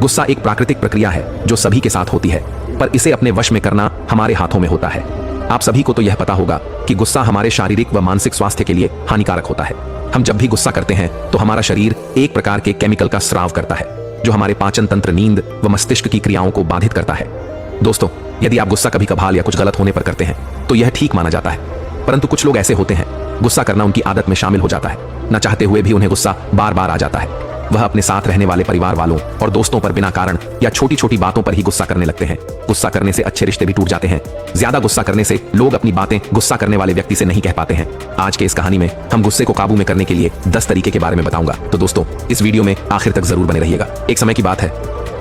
गुस्सा एक प्राकृतिक प्रक्रिया है जो सभी के साथ होती है, पर इसे अपने वश में करना हमारे हाथों में होता है। आप सभी को तो यह पता होगा कि गुस्सा हमारे शारीरिक व मानसिक स्वास्थ्य के लिए हानिकारक होता है। हम जब भी गुस्सा करते हैं तो हमारा शरीर एक प्रकार के केमिकल का स्राव करता है जो हमारे पाचन तंत्र, नींद व मस्तिष्क की क्रियाओं को बाधित करता है। दोस्तों, यदि आप गुस्सा कभी कभार या कुछ गलत होने पर करते हैं तो यह ठीक माना जाता है, परंतु कुछ लोग ऐसे होते हैं गुस्सा करना उनकी आदत में शामिल हो जाता है। न चाहते हुए भी उन्हें गुस्सा बार बार आ जाता है। वह अपने साथ रहने वाले परिवार वालों और दोस्तों पर बिना कारण या छोटी छोटी बातों पर ही गुस्सा करने लगते हैं। गुस्सा करने से अच्छे रिश्ते भी टूट जाते हैं। ज्यादा गुस्सा करने से लोग अपनी बातें गुस्सा करने वाले व्यक्ति से नहीं कह पाते हैं। आज के इस कहानी में हम गुस्से को काबू में करने के लिए 10 तरीके के बारे में बताऊंगा। तो दोस्तों, इस वीडियो में आखिर तक जरूर बने रहिएगा। एक समय की बात है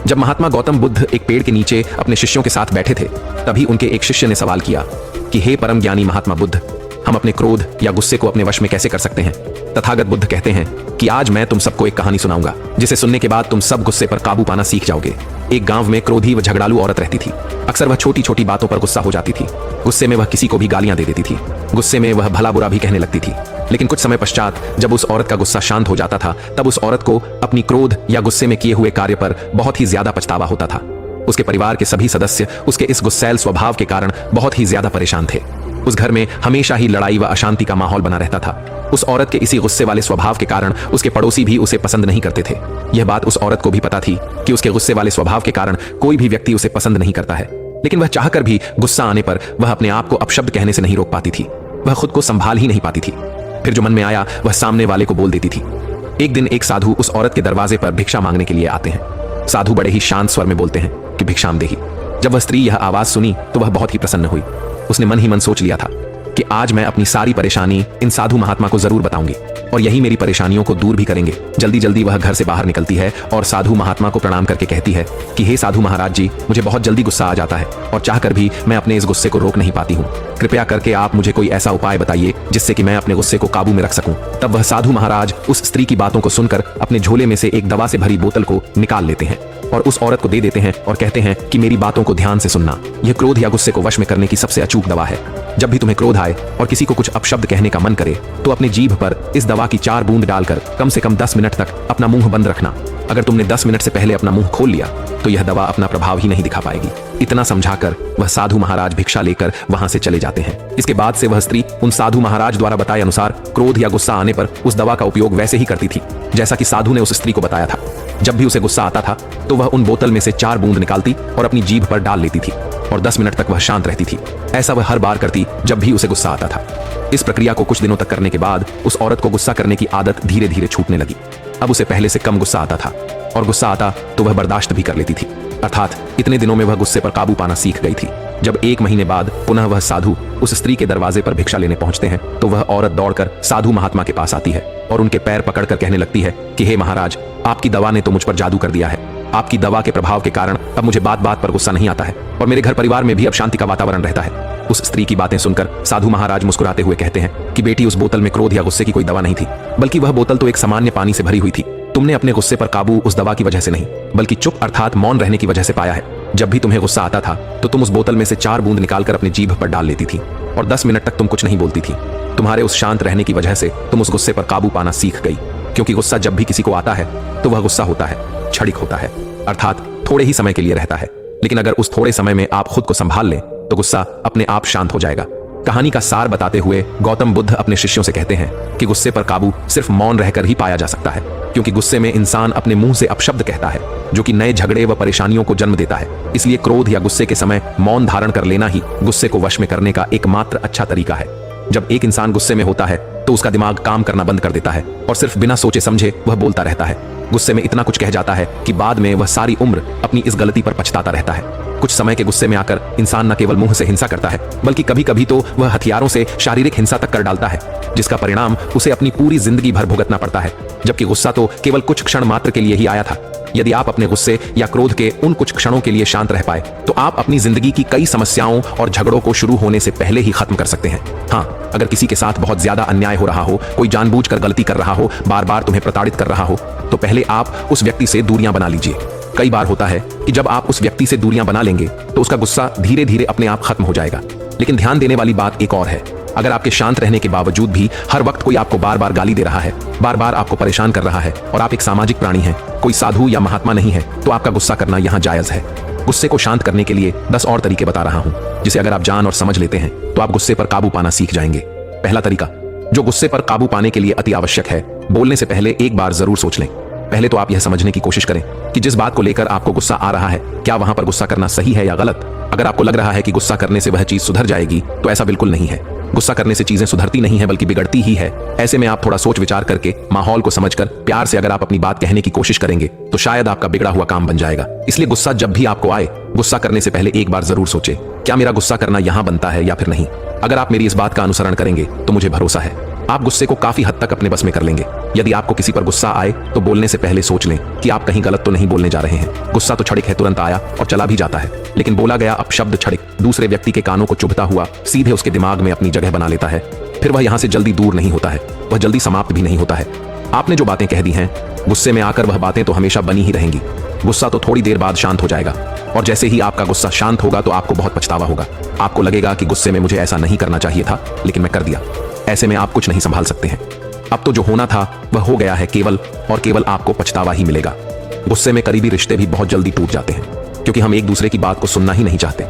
जब महात्मा गौतम बुद्ध एक पेड़ के नीचे अपने शिष्यों के साथ बैठे थे। तभी उनके एक शिष्य ने सवाल किया कि हे परम ज्ञानी महात्मा बुद्ध, हम अपने क्रोध या गुस्से को अपने वश में कैसे कर सकते हैं? तथागत बुद्ध कहते हैं कि आज मैं तुम सबको एक कहानी सुनाऊंगा जिसे सुनने के बाद तुम सब गुस्से पर काबू पाना सीख जाओगे। एक गांव में क्रोधी व झगड़ालू औरत रहती थी। अक्सर वह छोटी छोटी बातों पर गुस्सा हो जाती थी। गुस्से में वह किसी को भी गालियां दे देती थी। गुस्से में वह भला बुरा भी कहने लगती थी। लेकिन कुछ समय पश्चात जब उस औरत का गुस्सा शांत हो जाता था तब उस औरत को अपनी क्रोध या गुस्से में किए हुए कार्य पर बहुत ही ज्यादा पछतावा होता था। उसके परिवार के सभी सदस्य उसके इस गुस्सैल स्वभाव के कारण बहुत ही ज्यादा परेशान थे। उस घर में हमेशा ही लड़ाई व अशांति का माहौल बना रहता था। उस औरत के इसी गुस्से वाले स्वभाव के कारण उसके पड़ोसी भी उसे पसंद नहीं करते थे। यह बात उस औरत को भी पता थी कि उसके गुस्से वाले स्वभाव के कारण कोई भी व्यक्ति उसे पसंद नहीं करता है। लेकिन वह चाहकर भी गुस्सा आने पर वह अपने आप को अपशब्द कहने से नहीं रोक पाती थी। वह खुद को संभाल ही नहीं पाती थी। फिर जो मन में आया वह सामने वाले को बोल देती थी। एक दिन एक साधु उस औरत के दरवाजे पर भिक्षा मांगने के लिए आते हैं। साधु बड़े ही शांत स्वर में बोलते हैं कि भिक्षाम देही। जब वह स्त्री यह आवाज सुनी तो वह बहुत ही प्रसन्न हुई। उसने मन ही मन सोच लिया था कि आज मैं अपनी सारी परेशानी इन साधु महात्मा को जरूर बताऊंगी और यही मेरी परेशानियों को दूर भी करेंगे। जल्दी जल्दी वह घर से बाहर निकलती है और साधु महात्मा को प्रणाम करके कहती है कि हे साधु महाराज जी, मुझे बहुत जल्दी गुस्सा आ जाता है और चाहकर भी मैं अपने इस गुस्से को रोक नहीं पाती हूँ। कृपया करके आप मुझे कोई ऐसा उपाय बताइए जिससे कि मैं अपने गुस्से को काबू में रख सकूं। तब वह साधु महाराज उस स्त्री की बातों को सुनकर अपने झोले में से एक दवा से भरी बोतल को निकाल लेते हैं और उस औरत को दे देते हैं और कहते हैं कि मेरी बातों को ध्यान से सुनना। यह क्रोध या गुस्से को वश में करने की सबसे अचूक दवा है। जब भी तुम्हें क्रोध आए और किसी को कुछ अपशब्द कहने का मन करे तो अपनी जीभ पर इस दवा की 4 बूंद डालकर कम से कम 10 मिनट तक अपना मुंह बंद रखना। अगर तुमने 10 मिनट से पहले अपना मुंह खोल लिया तो यह दवा अपना प्रभाव ही नहीं दिखा पाएगी। इतना समझाकर वह साधु महाराज भिक्षा लेकर वहां से चले जाते हैं। इसके बाद से वह स्त्री उन साधु महाराज द्वारा बताए अनुसार क्रोध या गुस्सा आने पर उस दवा का उपयोग वैसे ही करती थी जैसा कि साधु ने उस स्त्री को बताया था। जब भी उसे गुस्सा आता था तो वह उन बोतल में से 4 बूंद निकालती और अपनी जीभ पर डाल लेती थी और 10 मिनट तक वह शांत रहती थी। ऐसा वह हर बार करती जब भी उसे गुस्सा आता था। इस प्रक्रिया को कुछ दिनों तक करने के बाद उस औरत को गुस्सा करने की आदत धीरे धीरे छूटने लगी। अब उसे पहले से कम गुस्सा आता था और गुस्सा आता तो वह बर्दाश्त भी कर लेती थी। अर्थात इतने दिनों में वह गुस्से पर काबू पाना सीख गई थी। जब 1 महीने बाद पुनः वह साधु उस स्त्री के दरवाजे पर भिक्षा लेने पहुंचते हैं तो वह औरत दौड़कर साधु महात्मा के पास आती है और उनके पैर पकड़कर कहने लगती है कि हे महाराज, आपकी दवा ने तो मुझ पर जादू कर दिया है। आपकी दवा के प्रभाव के कारण अब मुझे बात बात पर गुस्सा नहीं आता है और मेरे घर परिवार में भी अब शांति का वातावरण रहता है। उस स्त्री की बातें सुनकर साधु महाराज मुस्कुराते हुए कहते हैं कि बेटी, उस बोतल में क्रोध या गुस्से की कोई दवा नहीं थी, बल्कि वह बोतल तो एक सामान्य पानी से भरी हुई थी। तुमने अपने गुस्से पर काबू उस दवा की वजह से नहीं बल्कि चुप अर्थात मौन रहने की वजह से पाया है। जब भी तुम्हें गुस्सा आता था तो तुम उस बोतल में से 4 बूंद निकालकर अपनी जीभ पर डाल लेती थी और 10 मिनट तक तुम कुछ नहीं बोलती थी। तुम्हारे उस शांत रहने की वजह से तुम उस गुस्से पर काबू पाना सीख गई, क्योंकि गुस्सा जब भी किसी को आता है तो वह गुस्सा होता है, क्षणिक होता है, अर्थात थोड़े ही समय के लिए रहता है। लेकिन अगर उस थोड़े समय में आप खुद को संभाल लें तो गुस्सा अपने आप शांत हो जाएगा। कहानी का सार बताते हुए गौतम बुद्ध अपने शिष्यों से कहते हैं कि गुस्से पर काबू सिर्फ मौन रहकर ही पाया जा सकता है, क्योंकि गुस्से में इंसान अपने मुंह से अपशब्द कहता है जो कि नए झगड़े व परेशानियों को जन्म देता है। इसलिए क्रोध या गुस्से के समय मौन धारण कर लेना ही गुस्से को वश में करने का एकमात्र अच्छा तरीका है। जब एक इंसान गुस्से में होता है तो उसका दिमाग काम करना बंद कर देता है और सिर्फ बिना सोचे समझे वह बोलता रहता है। गुस्से में इतना कुछ कह जाता है कि बाद में वह सारी उम्र अपनी इस गलती पर पछताता रहता है। कुछ समय के गुस्से में आकर इंसान न केवल मुंह से हिंसा करता है बल्कि कभी कभी तो वह हथियारों से शारीरिक हिंसा तक कर डालता है, जिसका परिणाम उसे अपनी पूरी जिंदगी भर भुगतना पड़ता है। जबकि गुस्सा तो केवल कुछ क्षण मात्र के लिए ही आया था। यदि आप अपने गुस्से या क्रोध के उन कुछ क्षणों के लिए शांत रह पाए तो आप अपनी जिंदगी की कई समस्याओं और झगड़ों को शुरू होने से पहले ही खत्म कर सकते हैं। हाँ, अगर किसी के साथ बहुत ज्यादा अन्याय हो रहा हो, कोई जानबूझकर गलती कर रहा हो, बार बार तुम्हें प्रताड़ित कर रहा हो, तो पहले आप उस व्यक्ति से दूरियां बना लीजिए। कई बार होता है कि जब आप उस व्यक्ति से दूरियां बना लेंगे तो उसका गुस्सा धीरे धीरे अपने आप खत्म हो जाएगा। लेकिन ध्यान देने वाली बात एक और है, अगर आपके शांत रहने के बावजूद भी हर वक्त कोई आपको बार बार गाली दे रहा है, बार बार आपको परेशान कर रहा है और आप एक सामाजिक प्राणी हैं, कोई साधु या महात्मा नहीं है, तो आपका गुस्सा करना यहाँ जायज है। गुस्से को शांत करने के लिए 10 और तरीके बता रहा हूं, जिसे अगर आप जान और समझ लेते हैं तो आप गुस्से पर काबू पाना सीख जाएंगे। पहला तरीका, जो गुस्से पर काबू पाने के लिए अति आवश्यक है, बोलने से पहले एक बार जरूर सोच लें। पहले तो आप यह समझने की कोशिश करें कि जिस बात को लेकर आपको गुस्सा आ रहा है, क्या वहां पर गुस्सा करना सही है या गलत। अगर आपको लग रहा है कि गुस्सा करने से वह चीज सुधर जाएगी, तो ऐसा बिल्कुल नहीं है। गुस्सा करने से चीजें सुधरती नहीं है बल्कि बिगड़ती ही है। ऐसे में आप थोड़ा सोच विचार करके, माहौल को समझकर, प्यार से अगर आप अपनी बात कहने की कोशिश करेंगे तो शायद आपका बिगड़ा हुआ काम बन जाएगा। इसलिए गुस्सा जब भी आपको आए, गुस्सा करने से पहले एक बार जरूर सोचें, क्या मेरा गुस्सा करना यहां बनता है या फिर नहीं। अगर आप मेरी इस बात का अनुसरण करेंगे तो मुझे भरोसा है आप गुस्से को काफी हद तक अपने बस में कर लेंगे। यदि आपको किसी पर गुस्सा आए तो बोलने से पहले सोच लें कि आप कहीं गलत तो नहीं बोलने जा रहे हैं। गुस्सा तो क्षणिक है, तुरंत आया और चला भी जाता है, लेकिन बोला गया अपशब्द क्षणिक दूसरे व्यक्ति के कानों को चुभता हुआ सीधे उसके दिमाग में अपनी जगह बना लेता है। फिर वह यहां से जल्दी दूर नहीं होता है, वह जल्दी समाप्त भी नहीं होता है। आपने जो बातें कह दी हैं, गुस्से में आकर वह बातें तो हमेशा बनी ही रहेंगी। गुस्सा तो थोड़ी देर बाद शांत हो जाएगा, और जैसे ही आपका गुस्सा शांत होगा तो आपको बहुत पछतावा होगा। आपको लगेगा कि गुस्से में मुझे ऐसा नहीं करना चाहिए था, लेकिन मैं कर दिया। ऐसे में आप कुछ नहीं संभाल सकते हैं। अब तो जो होना था वह हो गया है, केवल और केवल आपको पछतावा ही मिलेगा। गुस्से में करीबी रिश्ते भी बहुत जल्दी टूट जाते हैं, क्योंकि हम एक दूसरे की बात को सुनना ही नहीं चाहते।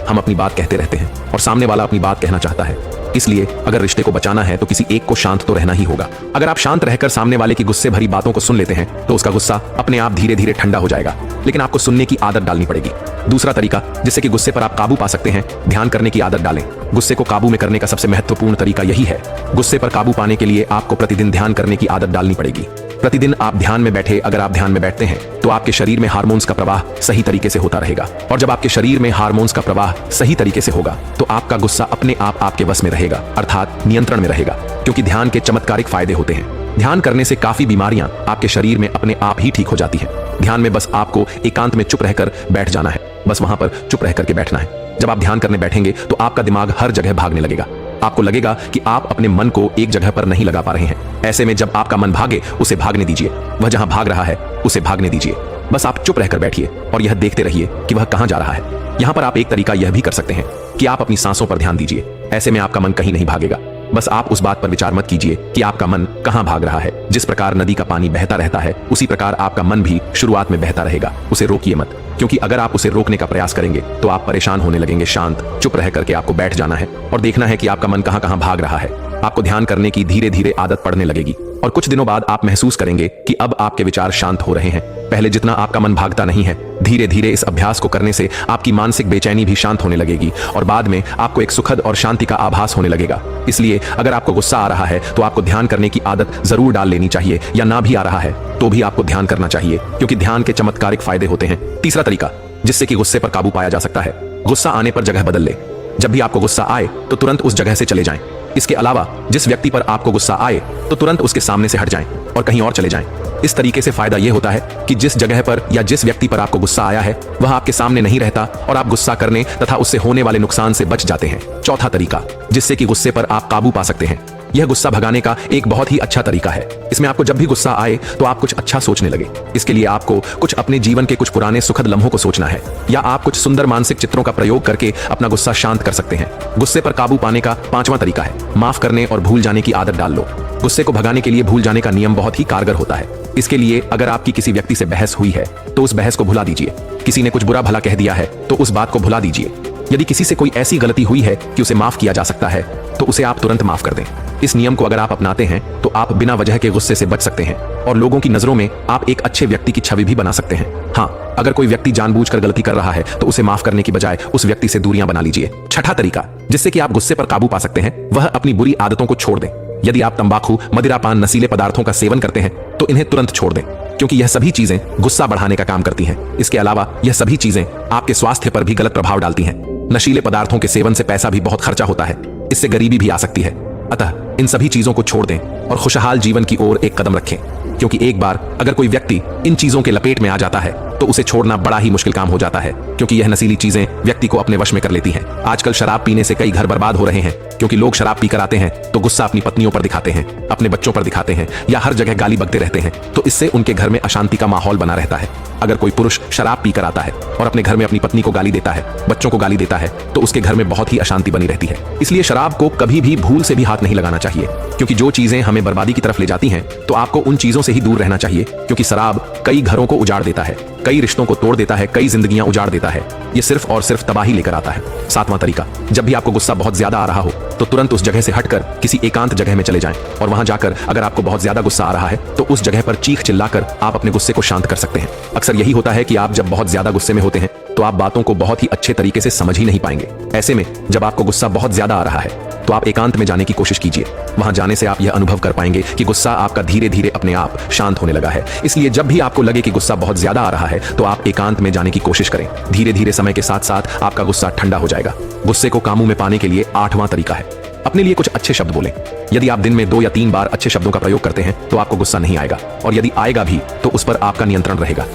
हम अपनी बात कहते रहते हैं और सामने वाला अपनी बात कहना चाहता है। इसलिए अगर रिश्ते को बचाना है तो किसी एक को शांत तो रहना ही होगा। अगर आप शांत रहकर सामने वाले की गुस्से भरी बातों को सुन लेते हैं तो उसका गुस्सा अपने आप धीरे धीरे ठंडा हो जाएगा, लेकिन आपको सुनने की आदत डालनी पड़ेगी। दूसरा तरीका जिससे कि गुस्से पर आप काबू पा सकते हैं, ध्यान करने की आदत डालें। गुस्से को काबू में करने का सबसे महत्वपूर्ण तरीका यही है। गुस्से पर काबू पाने के लिए आपको प्रतिदिन ध्यान करने की आदत डालनी पड़ेगी। प्रतिदिन आप ध्यान में बैठे, अगर आप ध्यान में बैठते हैं तो आपके शरीर में हार्मोन्स का प्रवाह सही तरीके से होता रहेगा, और जब आपके शरीर में हार्मोन्स का प्रवाह सही तरीके से होगा तो आपका गुस्सा अपने आप आपके बस में रहेगा, अर्थात नियंत्रण में रहेगा। क्योंकि ध्यान के चमत्कारिक फायदे होते हैं। ध्यान करने से काफी बीमारियां आपके शरीर में अपने आप ही ठीक हो जाती हैं। ध्यान में बस आपको एकांत में चुप रहकर बैठ जाना है, बस वहां पर चुप रह करके बैठना है। जब आप ध्यान करने बैठेंगे तो आपका दिमाग हर जगह भागने लगेगा। आपको लगेगा कि आप अपने मन को एक जगह पर नहीं लगा पा रहे हैं। ऐसे में जब आपका मन भागे, उसे भागने दीजिए। वह जहां भाग रहा है उसे भागने दीजिए। बस आप चुप रहकर बैठिए और यह देखते रहिए कि वह कहां जा रहा है। यहां पर आप एक तरीका यह भी कर सकते हैं कि आप अपनी सांसों पर ध्यान दीजिए। ऐसे में आपका मन कहीं नहीं भागेगा। बस आप उस बात पर विचार मत कीजिए कि आपका मन कहां भाग रहा है। जिस प्रकार नदी का पानी बहता रहता है, उसी प्रकार आपका मन भी शुरुआत में बहता रहेगा। उसे रोकिए मत, क्योंकि अगर आप उसे रोकने का प्रयास करेंगे तो आप परेशान होने लगेंगे। शांत चुप रह करके आपको बैठ जाना है और देखना है कि आपका मन कहां कहां भाग रहा है। आपको ध्यान करने की धीरे धीरे आदत पड़ने लगेगी और कुछ दिनों बाद आप महसूस करेंगे कि अब आपके विचार शांत हो रहे हैं। पहले जितना आपका मन भागता नहीं है, धीरे धीरे इस अभ्यास को करने से आपकी मानसिक बेचैनी भी शांत होने लगेगी और बाद में आपको एक सुखद और शांति का आभास होने लगेगा। इसलिए अगर आपको गुस्सा आ रहा है तो आपको ध्यान करने की आदत जरूर डाल लेनी चाहिए, या ना भी आ रहा है तो भी आपको ध्यान करना चाहिए, क्योंकि ध्यान के चमत्कारिक फायदे होते हैं। तीसरा तरीका जिससे कि गुस्से पर काबू पाया जा सकता है, गुस्सा आने पर जगह बदल ले। जब भी आपको गुस्सा आए तो तुरंत उस जगह से चले जाएं। इसके अलावा जिस व्यक्ति पर आपको गुस्सा आए तो तुरंत उसके सामने से हट जाएं और कहीं और चले जाएं। इस तरीके से फायदा यह होता है कि जिस जगह पर या जिस व्यक्ति पर आपको गुस्सा आया है वह आपके सामने नहीं रहता और आप गुस्सा करने तथा उससे होने वाले नुकसान से बच जाते हैं। चौथा तरीका जिससे कि गुस्से पर आप काबू पा सकते हैं, यह गुस्सा भगाने का एक बहुत ही अच्छा तरीका है। इसमें आपको जब भी गुस्सा आए तो आप कुछ अच्छा सोचने लगे। इसके लिए आपको कुछ अपने जीवन के कुछ पुराने सुखद लम्हों को सोचना है, या आप कुछ सुंदर मानसिक चित्रों का प्रयोग करके अपना गुस्सा शांत कर सकते हैं। गुस्से पर काबू पाने का पांचवा तरीका है माफ करने और भूल जाने की आदत डाल लो। गुस्से को भगाने के लिए भूल जाने का नियम बहुत ही कारगर होता है। इसके लिए अगर आपकी किसी व्यक्ति से बहस हुई है तो उस बहस को भुला दीजिए। किसी ने कुछ बुरा भला कह दिया है तो उस बात को भुला दीजिए। यदि किसी से कोई ऐसी गलती हुई है कि उसे माफ किया जा सकता है तो उसे आप तुरंत माफ कर दें। इस नियम को अगर आप अपनाते हैं तो आप बिना वजह के गुस्से से बच सकते हैं और लोगों की नजरों में आप एक अच्छे व्यक्ति की छवि भी बना सकते हैं। हाँ, अगर कोई व्यक्ति जानबूझकर गलती कर रहा है तो उसे माफ करने की बजाय उस व्यक्ति से दूरियां बना लीजिए। छठा तरीका जिससे कि आप गुस्से पर काबू पा सकते हैं वह अपनी बुरी आदतों को छोड़ दें। यदि आप तंबाकू, मदिरापान, नशीले पदार्थों का सेवन करते हैं तो इन्हें तुरंत छोड़ दें, क्योंकि यह सभी चीजें गुस्सा बढ़ाने का काम करती हैं। इसके अलावा यह सभी चीजें आपके स्वास्थ्य पर भी गलत प्रभाव डालती हैं। नशीले पदार्थों के सेवन से पैसा भी बहुत खर्चा होता है, इससे गरीबी भी आ सकती है। अतः इन सभी चीजों को छोड़ दें और खुशहाल जीवन की ओर एक कदम रखें, क्योंकि एक बार अगर कोई व्यक्ति इन चीजों के लपेट में आ जाता है तो उसे छोड़ना बड़ा ही मुश्किल काम हो जाता है, क्योंकि यह नशीली चीजें व्यक्ति को अपने वश में कर लेती हैं। आजकल शराब पीने से कई घर बर्बाद हो रहे हैं, क्योंकि लोग शराब पीकर आते हैं तो गुस्सा अपनी पत्नियों पर दिखाते हैं, अपने बच्चों पर दिखाते हैं या हर जगह गाली बकते रहते हैं, तो इससे उनके घर में अशांति का माहौल बना रहता है। अगर कोई पुरुष शराब पीकर आता है और अपने घर में अपनी पत्नी को गाली देता है, बच्चों को गाली देता है, तो उसके घर में बहुत ही अशांति बनी रहती है। इसलिए शराब को कभी भी भूल से भी हाथ नहीं लगाना चाहिए, क्योंकि जो चीजें हमें बर्बादी की तरफ ले जाती हैं, तो आपको उन चीजों से ही दूर रहना चाहिए, क्योंकि शराब कई घरों को उजाड़ देता है, कई रिश्तों को तोड़ देता है, कई जिंदगियां उजाड़ देता है। ये सिर्फ और सिर्फ तबाही लेकर आता है। 7वां तरीका, जब भी आपको गुस्सा बहुत ज्यादा आ रहा हो तो तुरंत उस जगह से हटकर किसी एकांत जगह में चले जाएं और वहां जाकर अगर आपको बहुत ज्यादा गुस्सा आ रहा है तो उस जगह पर चीख चिल्लाकर आप अपने गुस्से को शांत कर सकते हैं। अक्सर यही होता है कि आप जब बहुत ज्यादा गुस्से में होते हैं तो आप बातों को बहुत ही अच्छे तरीके से समझ ही नहीं पाएंगे। ऐसे में जब आपको गुस्सा बहुत ज्यादा आ रहा है तो आप एकांत में जाने की कोशिश कीजिए। वहां जाने से आप यह अनुभव कर पाएंगे कि गुस्सा आपका धीरे धीरे अपने आप शांत होने लगा है। इसलिए जब भी आपको लगे कि गुस्सा बहुत ज्यादा आ रहा है तो आप एकांत में जाने की कोशिश करें। धीरे धीरे समय के साथ साथ आपका गुस्सा ठंडा हो जाएगा। गुस्से को काबू में पाने के लिए 8वां तरीका है, अपने लिए कुछ अच्छे शब्द बोलें। यदि आप दिन में 2 या 3 बार अच्छे शब्दों का प्रयोग करते हैं तो आपको गुस्सा नहीं आएगा, और यदि आएगा भी तो उस पर आपका नियंत्रण रहेगा।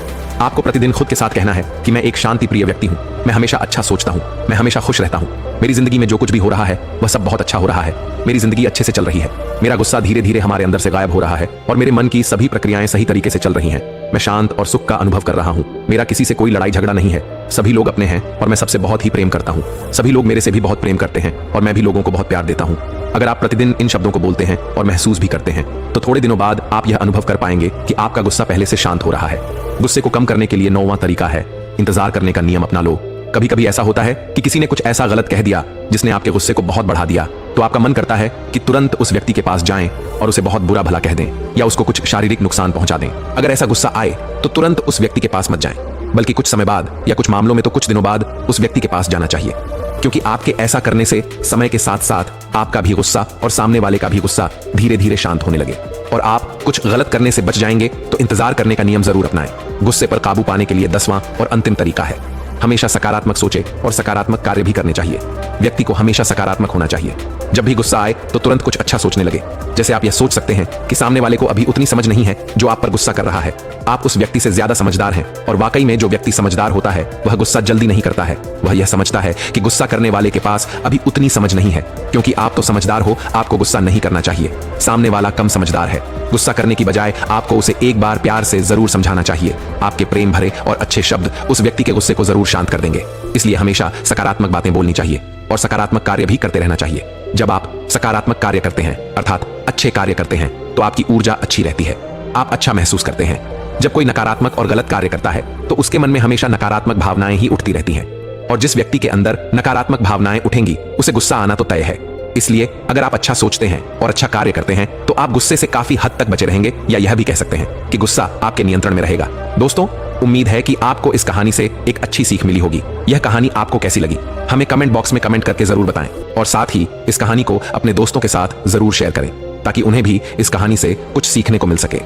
आपको प्रतिदिन खुद के साथ कहना है कि मैं एक शांति प्रिय व्यक्ति हूं, मैं हमेशा अच्छा सोचता हूं, मैं हमेशा खुश रहता हूं, मेरी जिंदगी में जो कुछ भी हो रहा है वह सब बहुत अच्छा हो रहा है, मेरी जिंदगी अच्छे से चल रही है, मेरा गुस्सा धीरे धीरे हमारे अंदर से गायब हो रहा है और मेरे मन की सभी प्रक्रियाएं सही तरीके से चल रही हैं, मैं शांत और सुख का अनुभव कर रहा हूं, मेरा किसी से कोई लड़ाई झगड़ा नहीं है, सभी लोग अपने हैं और मैं सबसे बहुत ही प्रेम करता हूं, सभी लोग मेरे से भी बहुत प्रेम करते हैं और मैं भी लोगों को बहुत प्यार देता हूं। अगर आप प्रतिदिन इन शब्दों को बोलते हैं और महसूस भी करते हैं तो थोड़े दिनों बाद आप यह अनुभव कर पाएंगे कि आपका गुस्सा पहले से शांत हो रहा है। गुस्से को कम करने के लिए 9वां तरीका है, इंतजार करने का नियम अपना लो। कभी कभी ऐसा होता है कि किसी ने कुछ ऐसा गलत कह दिया जिसने आपके गुस्से को बहुत बढ़ा दिया, तो आपका मन करता है कि तुरंत उस व्यक्ति के पास जाएं और उसे बहुत बुरा भला कह दें या उसको कुछ शारीरिक नुकसान पहुंचा दें। अगर ऐसा गुस्सा आए तो तुरंत उस व्यक्ति के पास मत जाएं, बल्कि कुछ समय बाद या कुछ मामलों में तो कुछ दिनों बाद उस व्यक्ति के पास जाना चाहिए, क्योंकि आपके ऐसा करने से समय के साथ साथ आपका भी गुस्सा और सामने वाले का भी गुस्सा धीरे धीरे शांत होने लगे और आप कुछ गलत करने से बच जाएंगे। तो इंतजार करने का नियम जरूर अपनाएं। गुस्से पर काबू पाने के लिए 10वां और अंतिम तरीका है, हमेशा सकारात्मक सोचे और सकारात्मक कार्य भी करने चाहिए। व्यक्ति को हमेशा सकारात्मक होना चाहिए। जब भी गुस्सा आए तो तुरंत कुछ अच्छा सोचने लगे। जैसे आप यह सोच सकते हैं कि सामने वाले को अभी उतनी समझ नहीं है जो आप पर गुस्सा कर रहा है, आप उस व्यक्ति से ज्यादा समझदार हैं, और वाकई में जो व्यक्ति समझदार होता है वह गुस्सा जल्दी नहीं करता है। वह यह समझता है कि गुस्सा करने वाले के पास अभी उतनी समझ नहीं है। क्योंकि आप तो समझदार हो, आपको गुस्सा नहीं करना चाहिए। सामने वाला कम समझदार है। गुस्सा करने की बजाय आपको उसे एक बार प्यार से जरूर समझाना चाहिए। आपके प्रेम भरे और अच्छे शब्द उस व्यक्ति के गुस्से को जरूर शांत कर देंगे। इसलिए हमेशा सकारात्मक बातें बोलनी चाहिए और सकारात्मक कार्य भी करते रहना चाहिए। जब आप सकारात्मक कार्य करते हैं, अर्थात अच्छे कार्य करते हैं, तो आपकी ऊर्जा अच्छी रहती है, आप अच्छा महसूस करते हैं। जब कोई नकारात्मक और गलत कार्य करता है तो उसके मन में हमेशा नकारात्मक भावनाएं ही उठती रहती हैं, और जिस व्यक्ति के अंदर नकारात्मक भावनाएं उठेंगी उसे गुस्सा आना तो तय है। इसलिए अगर आप अच्छा सोचते हैं और अच्छा कार्य करते हैं तो आप गुस्से से काफी हद तक बचे रहेंगे, या यह भी कह सकते हैं कि गुस्सा आपके नियंत्रण में रहेगा। दोस्तों, उम्मीद है कि आपको इस कहानी से एक अच्छी सीख मिली होगी। यह कहानी आपको कैसी लगी हमें कमेंट बॉक्स में कमेंट करके जरूर बताएं, और साथ ही इस कहानी को अपने दोस्तों के साथ जरूर शेयर करें ताकि उन्हें भी इस कहानी से कुछ सीखने को मिल सके।